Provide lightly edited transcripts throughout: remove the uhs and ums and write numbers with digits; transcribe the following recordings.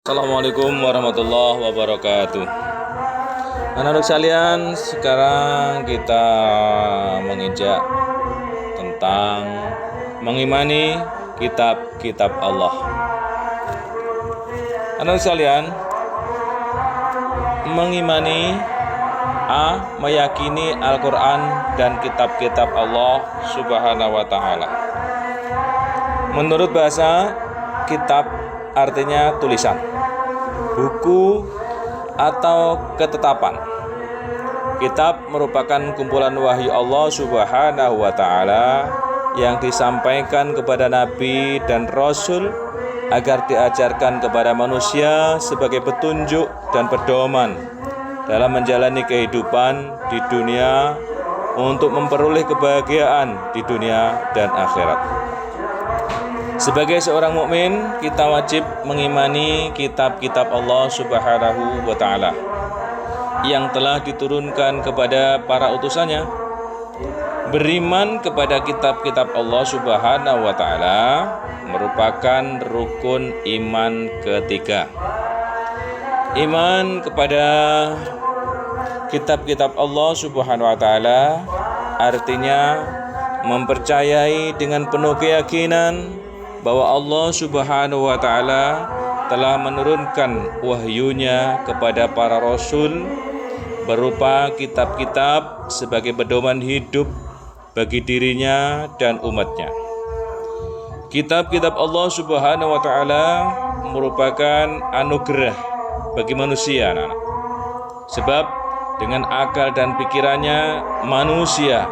Assalamualaikum warahmatullahi wabarakatuh. Anak-anak sekalian, sekarang kita menginjak tentang mengimani kitab-kitab Allah. Anak-anak sekalian, mengimani meyakini Al-Quran dan kitab-kitab Allah Subhanahu wa ta'ala. Menurut bahasa, kitab artinya tulisan, buku atau ketetapan. Kitab merupakan kumpulan wahyu Allah Subhanahu wa ta'ala yang disampaikan kepada Nabi dan Rasul agar diajarkan kepada manusia sebagai petunjuk dan pedoman dalam menjalani kehidupan di dunia untuk memperoleh kebahagiaan di dunia dan akhirat. Sebagai seorang mukmin, kita wajib mengimani kitab-kitab Allah Subhanahu wa ta'ala yang telah diturunkan kepada para utusannya. Beriman kepada kitab-kitab Allah Subhanahu wa ta'ala merupakan rukun iman ketiga. Iman kepada kitab-kitab Allah Subhanahu wa ta'ala artinya mempercayai dengan penuh keyakinan bahwa Allah Subhanahu wa ta'ala telah menurunkan wahyunya kepada para rasul berupa kitab-kitab sebagai pedoman hidup bagi dirinya dan umatnya. Kitab-kitab Allah Subhanahu wa ta'ala merupakan anugerah bagi manusia, anak-anak. Sebab dengan akal dan pikirannya manusia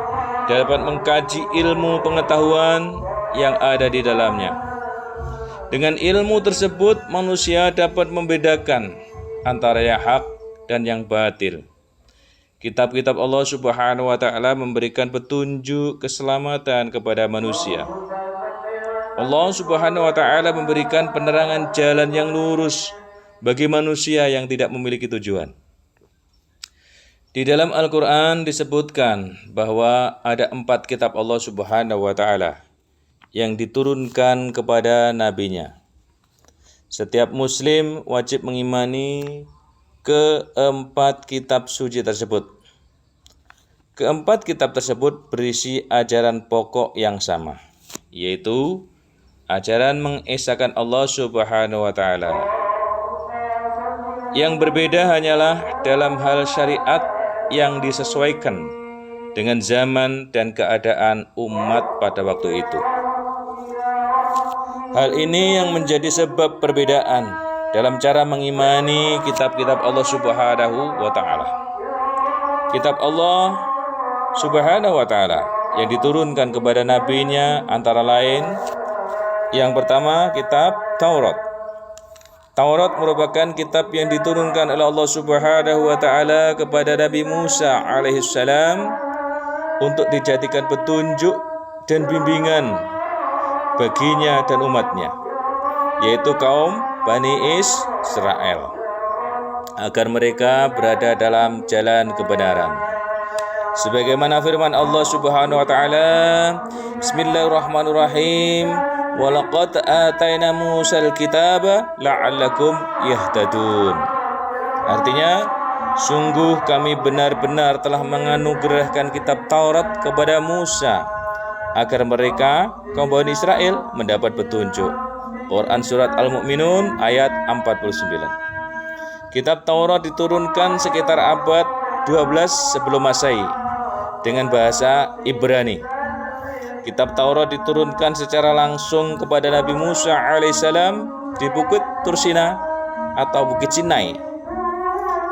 dapat mengkaji ilmu pengetahuan yang ada di dalamnya. Dengan ilmu tersebut manusia dapat membedakan antara yang hak dan yang batil. Kitab-kitab Allah Subhanahu wa ta'ala memberikan petunjuk keselamatan kepada manusia. Allah Subhanahu wa ta'ala memberikan penerangan jalan yang lurus bagi manusia yang tidak memiliki tujuan. Di dalam Al-Quran disebutkan bahwa ada 4 kitab Allah Subhanahu wa ta'ala yang diturunkan kepada nabinya. Setiap muslim wajib mengimani keempat kitab suci tersebut. Keempat kitab tersebut berisi ajaran pokok yang sama, yaitu ajaran mengesahkan Allah Subhanahu wa ta'ala. Yang berbeda hanyalah dalam hal syariat yang disesuaikan dengan zaman dan keadaan umat pada waktu itu. Hal ini yang menjadi sebab perbedaan dalam cara mengimani kitab-kitab Allah Subhanahu wa ta'ala. Kitab Allah Subhanahu wa ta'ala yang diturunkan kepada nabinya antara lain, yang pertama kitab Taurat. Taurat merupakan kitab yang diturunkan oleh Allah Subhanahu wa ta'ala kepada Nabi Musa alaihissalam untuk dijadikan petunjuk dan bimbingan baginya dan umatnya, yaitu kaum Bani Israel, agar mereka berada dalam jalan kebenaran. Sebagaimana firman Allah Subhanahu wa ta'ala, Bismillahirrahmanirrahim, walaqad atayna Musal kitaba la'allakum yahtadun. Artinya, sungguh kami benar-benar telah menganugerahkan kitab Taurat kepada Musa agar mereka, kaum Bani Israel, mendapat petunjuk. Quran Surat Al-Mu'minun ayat 49. Kitab Taurat diturunkan sekitar abad 12 sebelum Masehi dengan bahasa Ibrani. Kitab Taurat diturunkan secara langsung kepada Nabi Musa alaihissalam di Bukit Tursina atau Bukit Sinai.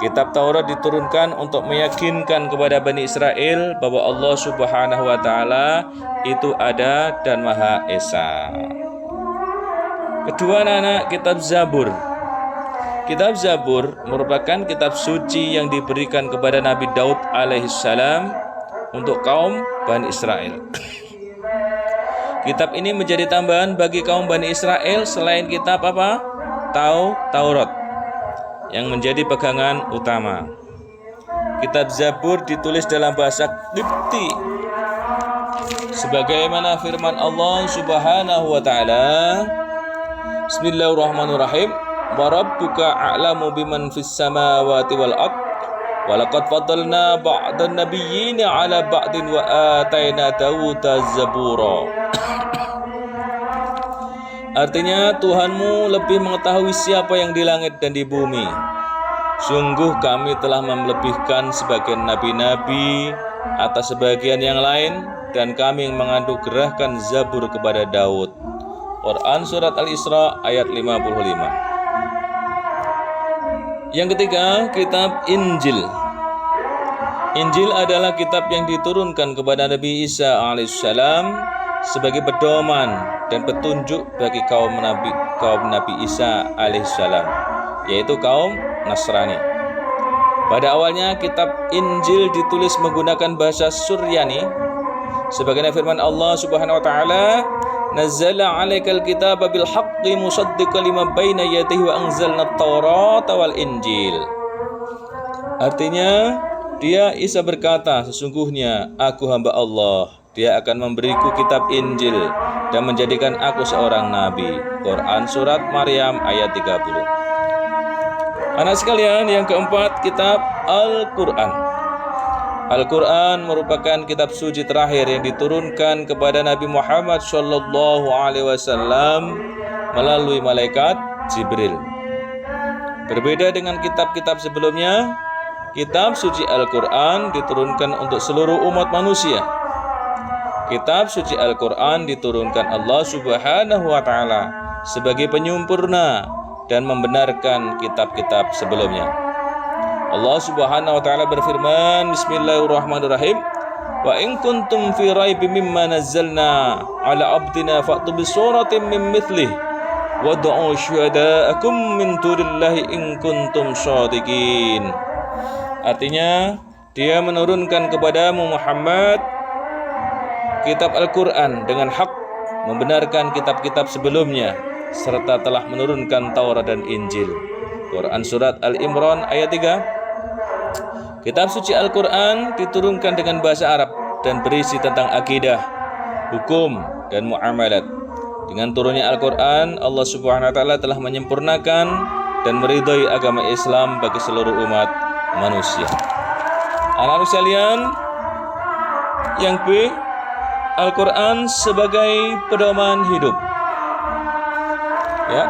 Kitab Taurat diturunkan untuk meyakinkan kepada Bani Israel bahwa Allah Subhanahu wa ta'ala itu ada dan Maha Esa. Kedua, anak, kitab Zabur. Kitab Zabur merupakan kitab suci yang diberikan kepada Nabi Daud alaihissalam untuk kaum Bani Israel. Kitab ini menjadi tambahan bagi kaum Bani Israel selain kitab apa? Taurat yang menjadi pegangan utama. Kitab Zabur ditulis dalam bahasa Qibti sebagaimana firman Allah Subhanahu wa ta'ala, Bismillahirrahmanirrahim, wa rabbuka a'lamu biman fis samawati wal ard wa laqad faddalna ba'dan nabiyyina 'ala ba'din wa ataina Dawuda zabura. Artinya, Tuhanmu lebih mengetahui siapa yang di langit dan di bumi. Sungguh kami telah melebihkan sebagian nabi-nabi atas sebagian yang lain, dan kami menganugerahkan Zabur kepada Daud. Quran Surat Al-Isra ayat 55. Yang ketiga, kitab Injil. Injil adalah kitab yang diturunkan kepada Nabi Isa alaihissalam sebagai pedoman dan petunjuk bagi kaum Nabi Isa alaihissalam, yaitu kaum Nasrani. Pada awalnya kitab Injil ditulis menggunakan bahasa Suryani, sebagaimana firman Allah Subhanahu wa taala, "Nazzala 'alaikal kitaba bil haqqi musaddiqan lima baina yadayhi wa anzalna at-taurata wal Injil." Artinya, dia Isa berkata, "Sesungguhnya aku hamba Allah. Dia akan memberiku kitab Injil dan menjadikan aku seorang nabi." Quran Surat Maryam ayat 30. Anak sekalian, yang keempat, kitab Al-Quran. Al-Quran merupakan kitab suci terakhir yang diturunkan kepada Nabi Muhammad SAW melalui malaikat Jibril. Berbeda dengan kitab-kitab sebelumnya, kitab suci Al-Quran diturunkan untuk seluruh umat manusia. Kitab suci Al-Quran diturunkan Allah Subhanahu wa taala sebagai penyempurna dan membenarkan kitab-kitab sebelumnya. Allah Subhanahu wa taala berfirman, Bismillahirrahmanirrahim, "Wa in kuntum fi raibin mimma nazzalna 'ala 'abdina fa'tu bi suratin min mithlihi wad'u syuhada'akum min dunillahi in kuntum shadiqin." Artinya, dia menurunkan kepadamu Muhammad kitab Al-Quran dengan hak, membenarkan kitab-kitab sebelumnya, serta telah menurunkan Taurat dan Injil. Quran Surat Al-Imran ayat 3. Kitab suci Al-Quran diturunkan dengan bahasa Arab dan berisi tentang akidah, hukum, dan muamalat. Dengan turunnya Al-Quran, Allah Subhanahu wa taala telah menyempurnakan dan meridhai agama Islam bagi seluruh umat manusia. Anak-anak sekalian, yang B, Al-Quran sebagai pedoman hidup. Ya,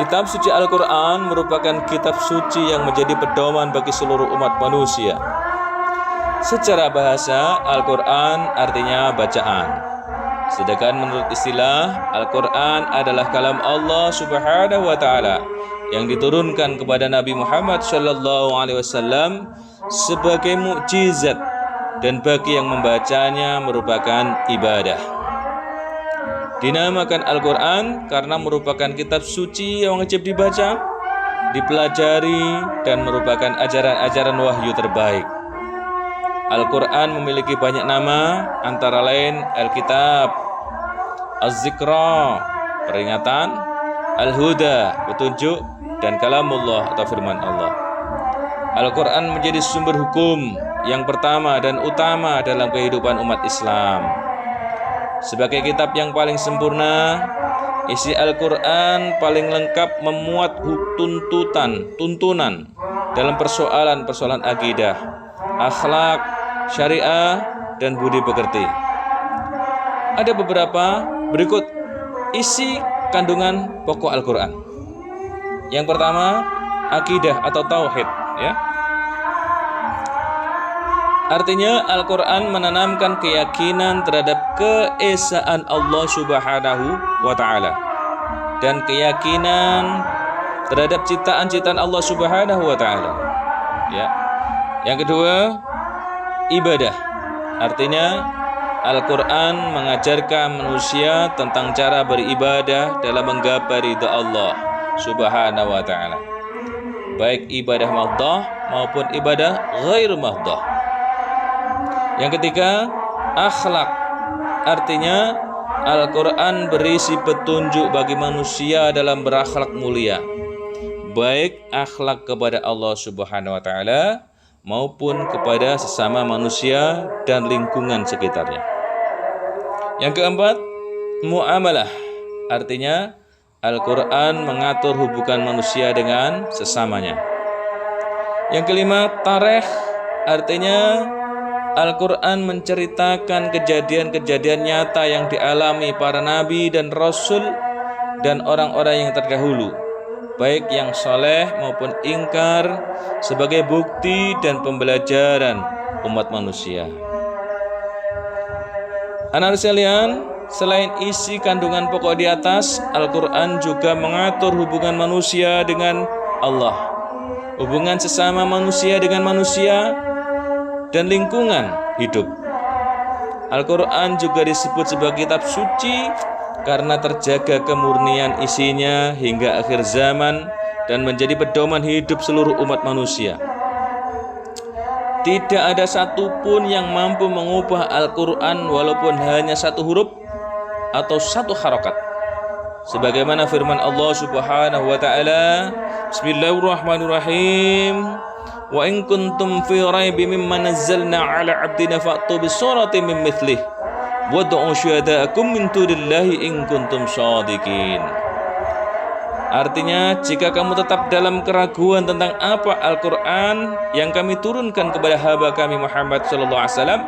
kitab suci Al-Quran merupakan kitab suci yang menjadi pedoman bagi seluruh umat manusia. Secara bahasa, Al-Quran artinya bacaan. Sedangkan menurut istilah, Al-Quran adalah kalam Allah Subhanahu wa taala yang diturunkan kepada Nabi Muhammad SAW sebagai mukjizat, dan bagi yang membacanya merupakan ibadah. Dinamakan Al-Quran karena merupakan kitab suci yang wajib dibaca, dipelajari, dan merupakan ajaran-ajaran wahyu terbaik. Al-Quran memiliki banyak nama, antara lain Al-Kitab, Az-Zikra, peringatan, Al-Huda, petunjuk, dan Kalamullah atau firman Allah. Al-Quran menjadi sumber hukum yang pertama dan utama dalam kehidupan umat Islam. Sebagai kitab yang paling sempurna, isi Al-Quran paling lengkap memuat tuntunan dalam persoalan-persoalan akidah, akhlak, syariah, dan budi pekerti. Ada beberapa berikut isi kandungan pokok Al-Quran. Yang pertama, akidah atau tauhid, ya. Artinya, Al-Quran menanamkan keyakinan terhadap keesaan Allah Subhanahu wa ta'ala dan keyakinan terhadap ciptaan-ciptaan Allah Subhanahu wa ta'ala. Ya. Yang kedua, ibadah. Artinya, Al-Quran mengajarkan manusia tentang cara beribadah dalam menggapai ridha Allah Subhanahu wa ta'ala, baik ibadah mahdah maupun ibadah ghair mahdah. Yang ketiga, akhlak. Artinya, Al-Quran berisi petunjuk bagi manusia dalam berakhlak mulia, baik akhlak kepada Allah Subhanahu wa ta'ala maupun kepada sesama manusia dan lingkungan sekitarnya. Yang keempat, muamalah. Artinya, Al-Quran mengatur hubungan manusia dengan sesamanya. Yang kelima, tarikh, artinya Al-Quran menceritakan kejadian-kejadian nyata yang dialami para nabi dan rasul dan orang-orang yang terdahulu, baik yang soleh maupun ingkar, sebagai bukti dan pembelajaran umat manusia. Anak sekalian, selain isi kandungan pokok di atas, Al-Quran juga mengatur hubungan manusia dengan Allah, hubungan sesama manusia dengan manusia, dan lingkungan hidup. Al-Quran juga disebut sebagai kitab suci karena terjaga kemurnian isinya hingga akhir zaman dan menjadi pedoman hidup seluruh umat manusia. Tidak ada satupun yang mampu mengubah Al-Quran walaupun hanya satu huruf atau satu harokat. Sebagaimana firman Allah Subhanahu wa ta'ala, Bismillahirrahmanirrahim, wa in kuntum fi raibin mimma nazzalna ala 'abdina fa'tu bi suratin min mithlih wad'u syuhada'akum min dunillahi in kuntum shadiqin. Artinya, jika kamu tetap dalam keraguan tentang apa Al-Quran yang kami turunkan kepada hamba kami Muhammad sallallahu alaihi wasallam,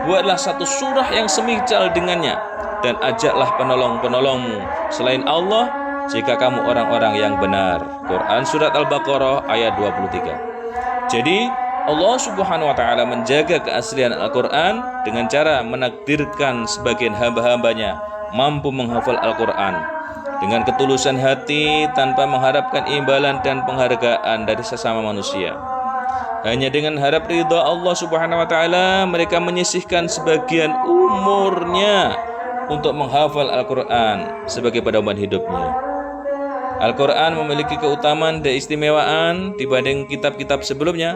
buatlah satu surah yang semisal dengannya dan ajaklah penolong-penolongmu selain Allah jika kamu orang-orang yang benar. Quran Surat Al-Baqarah ayat 23. Jadi Allah Subhanahu wa ta'ala menjaga keaslian Al-Quran dengan cara menakdirkan sebagian hamba-hambanya mampu menghafal Al-Quran dengan ketulusan hati tanpa mengharapkan imbalan dan penghargaan dari sesama manusia. Hanya dengan harap ridha Allah Subhanahu wa ta'ala, mereka menyisihkan sebagian umurnya untuk menghafal Al-Quran sebagai pedoman hidupnya. Al-Quran memiliki keutamaan dan keistimewaan dibanding kitab-kitab sebelumnya.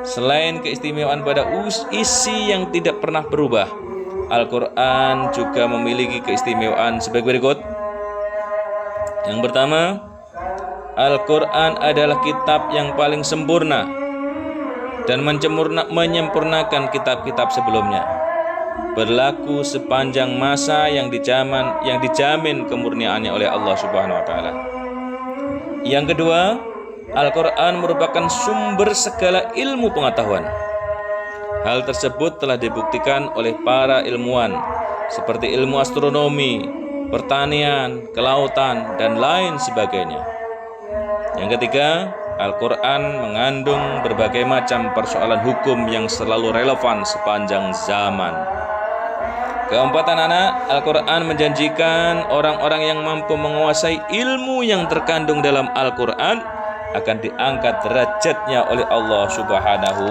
Selain keistimewaan pada isi yang tidak pernah berubah, Al-Quran juga memiliki keistimewaan sebagai berikut. Yang pertama, Al-Quran adalah kitab yang paling sempurna dan menyempurnakan kitab-kitab sebelumnya, berlaku sepanjang masa yang dijamin kemurniaannya oleh Allah Subhanahu wa ta'ala. Yang kedua, Al-Quran merupakan sumber segala ilmu pengetahuan. Hal tersebut telah dibuktikan oleh para ilmuwan seperti ilmu astronomi, pertanian, kelautan, dan lain sebagainya. Yang ketiga, Al-Quran mengandung berbagai macam persoalan hukum yang selalu relevan sepanjang zaman. Keempat, anak-anak, Al-Quran menjanjikan orang-orang yang mampu menguasai ilmu yang terkandung dalam Al-Quran akan diangkat derajatnya oleh Allah Subhanahu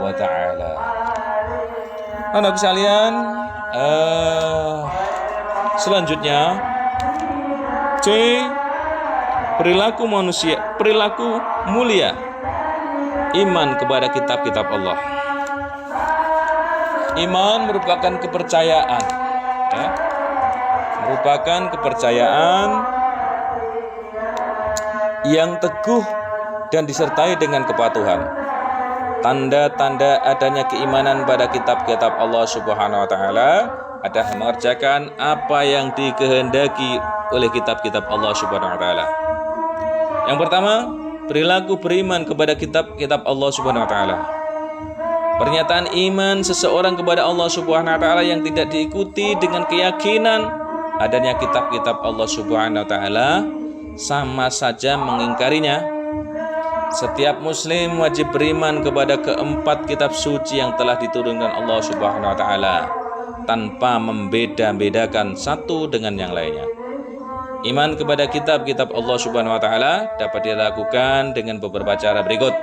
wa ta'ala. Anak sekalian, selanjutnya C, perilaku mulia, iman kepada kitab-kitab Allah. Iman merupakan kepercayaan, merupakan kepercayaan yang teguh dan disertai dengan kepatuhan. Tanda-tanda adanya keimanan pada kitab-kitab Allah Subhanahu wa ta'ala adalah mengerjakan apa yang dikehendaki oleh kitab-kitab Allah Subhanahu wa ta'ala. Yang pertama, perilaku beriman kepada kitab-kitab Allah Subhanahu wa ta'ala. Pernyataan iman seseorang kepada Allah Subhanahu wa ta'ala yang tidak diikuti dengan keyakinan adanya kitab-kitab Allah Subhanahu wa ta'ala sama saja mengingkarinya. Setiap muslim wajib beriman kepada keempat kitab suci yang telah diturunkan Allah Subhanahu wa ta'ala tanpa membeda-bedakan satu dengan yang lainnya. Iman kepada kitab-kitab Allah Subhanahu wa ta'ala dapat dilakukan dengan beberapa cara berikut.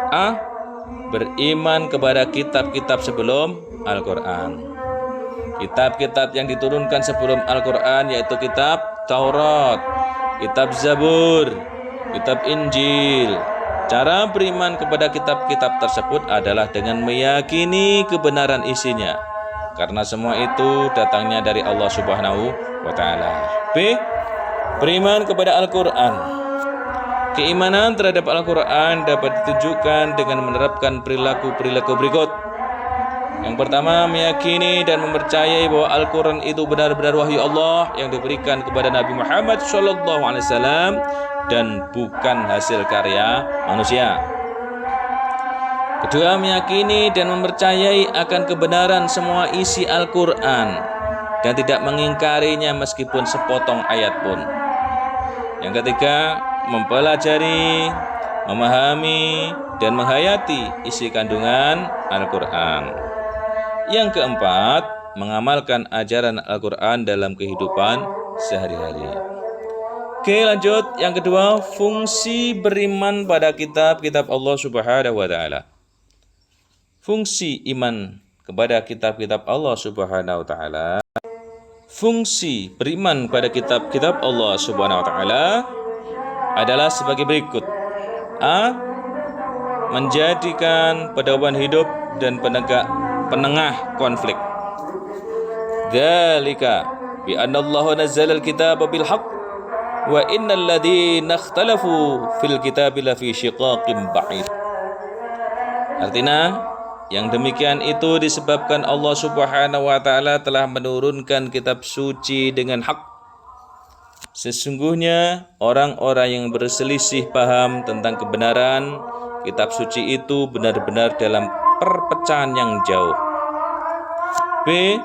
A. Beriman kepada kitab-kitab sebelum Al-Quran. Kitab-kitab yang diturunkan sebelum Al-Quran yaitu kitab Taurat, kitab Zabur, kitab Injil. Cara beriman kepada kitab-kitab tersebut adalah dengan meyakini kebenaran isinya, karena semua itu datangnya dari Allah Subhanahu wa ta'ala. B. Beriman kepada Al-Quran. Keimanan terhadap Al-Quran dapat ditunjukkan dengan menerapkan perilaku berikut. Yang pertama, meyakini dan mempercayai bahwa Al-Quran itu benar-benar wahyu Allah yang diberikan kepada Nabi Muhammad SAW dan bukan hasil karya manusia. Kedua, meyakini dan mempercayai akan kebenaran semua isi Al-Quran dan tidak mengingkarinya meskipun sepotong ayat pun. Yang ketiga, mempelajari, memahami, dan menghayati isi kandungan Al-Quran. Yang keempat, mengamalkan ajaran Al-Quran dalam kehidupan sehari-hari. Oke, lanjut. Yang kedua, fungsi beriman pada kitab-kitab Allah Subhanahu wa Ta'ala. Fungsi iman kepada kitab-kitab Allah Subhanahu wa Ta'ala. Fungsi beriman pada kitab-kitab Allah Subhanahu wa Ta'ala adalah sebagai berikut. A. Menjadikan pedoman hidup dan penengah konflik. Dzalika bi anna Allah nazzala al-kitaba bil haqq wa innal ladzina ikhtalafu fil kitabi lafi shiqaqin ba'id. Artinya, yang demikian itu disebabkan Allah Subhanahu wa Ta'ala telah menurunkan kitab suci dengan hak. Sesungguhnya orang-orang yang berselisih paham tentang kebenaran kitab suci itu benar-benar dalam perpecahan yang jauh. B.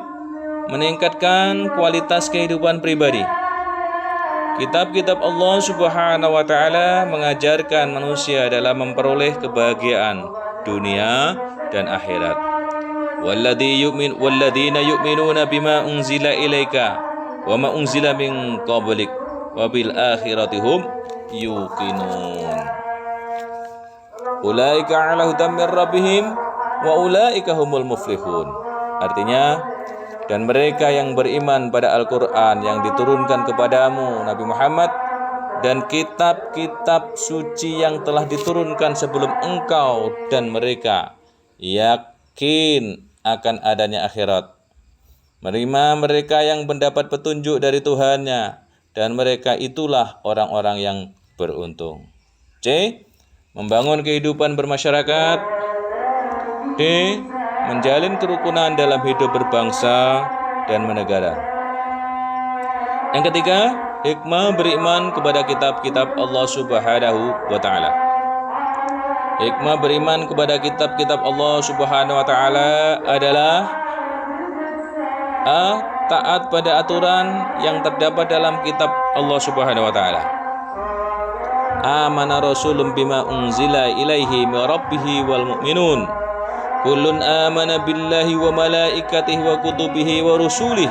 Meningkatkan kualitas kehidupan pribadi. Kitab-kitab Allah Subhanahu wa Ta'ala mengajarkan manusia dalam memperoleh kebahagiaan dunia dan akhirat. Walladzina yu'minuna bima unzila ilaika wa ma unzila min qablik wa bil akhirati hum yuqinun. Ulaika ala hudan min rabbihim wa ulaika humul muflihun. Artinya, dan mereka yang beriman pada Al-Quran yang diturunkan kepadamu Nabi Muhammad dan kitab-kitab suci yang telah diturunkan sebelum engkau, dan mereka yakin akan adanya akhirat. Mereka yang mendapat petunjuk dari Tuhannya, dan mereka itulah orang-orang yang beruntung. C. Membangun kehidupan bermasyarakat. D. Menjalin kerukunan dalam hidup berbangsa dan bernegara. Yang ketiga, hikmah beriman kepada kitab-kitab Allah Subhanahu wa Ta'ala. Hikmah beriman kepada kitab-kitab Allah Subhanahu wa Ta'ala adalah A. Taat pada aturan yang terdapat dalam kitab Allah Subhanahu wa Ta'ala. Amana rasulun bima unzila ilaihi min rabbihi wal mu'minun kullun amana billahi wa malaikatihi wa kutubihi wa rusulihi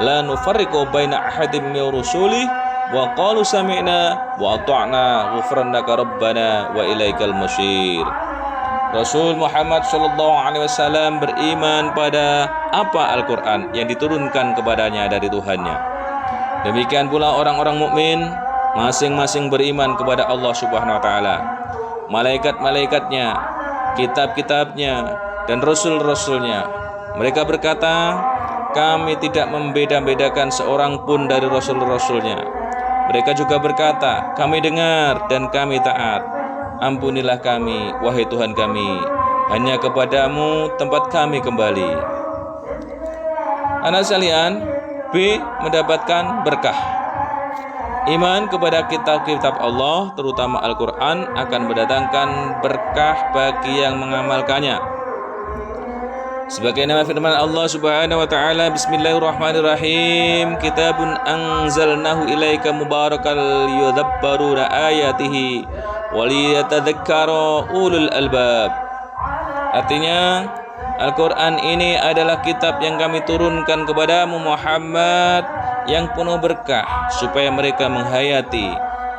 la nufarriqu baina ahadin min rusulihi wa qalu sami'na wa ata'na ghufranaka rabbana wa ilaikal masir. Rasul Muhammad sallallahu alaihi wasallam beriman pada apa Al-Qur'an yang diturunkan kepadanya dari Tuhannya. Demikian pula orang-orang mukmin masing-masing beriman kepada Allah Subhanahu wa Ta'ala, malaikat-malaikatnya, kitab-kitabnya, dan rasul-rasulnya. Mereka berkata, kami tidak membeda-bedakan seorang pun dari rasul-rasulnya. Mereka juga berkata, kami dengar dan kami taat. Ampunilah kami, wahai Tuhan kami, hanya kepadamu tempat kami kembali. Anak sekalian, B. Mendapatkan berkah. Iman kepada kitab-kitab Allah, terutama Al-Quran, akan mendatangkan berkah bagi yang mengamalkannya. Sebagaimana firman Allah Subhanahu wa Ta'ala, Bismillahirrahmanirrahim, Kitabun anzalnahu ilaika mubarakal yudabbaruna ayatihi waliyatadzakkara ulul albab. Artinya, Al-Quran ini adalah kitab yang kami turunkan kepadamu Muhammad yang penuh berkah, supaya mereka menghayati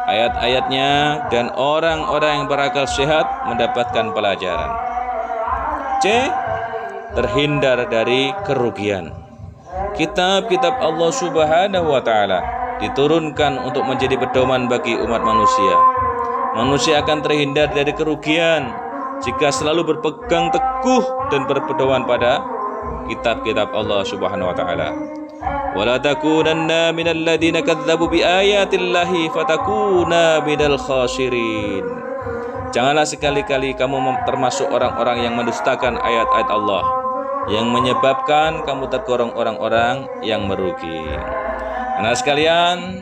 ayat-ayatnya dan orang-orang yang berakal sehat mendapatkan pelajaran. C. Terhindar dari kerugian. Kitab-kitab Allah Subhanahu wa Ta'ala diturunkan untuk menjadi pedoman bagi umat manusia. Manusia akan terhindar dari kerugian jika selalu berpegang teguh dan berpedoman pada kitab-kitab Allah Subhanahu wa Ta'ala. Wala takunanna minal ladzina kadzdzabu biayatillahi fatakuna minal khasirin. Janganlah sekali-kali kamu termasuk orang-orang yang mendustakan ayat-ayat Allah, yang menyebabkan kamu tergolong orang-orang yang merugi. Anak sekalian,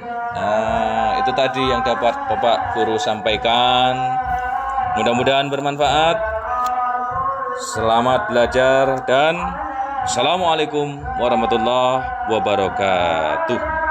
itu tadi yang dapat Bapak Guru sampaikan. Mudah-mudahan bermanfaat. Selamat belajar dan Assalamualaikum warahmatullahi wabarakatuh.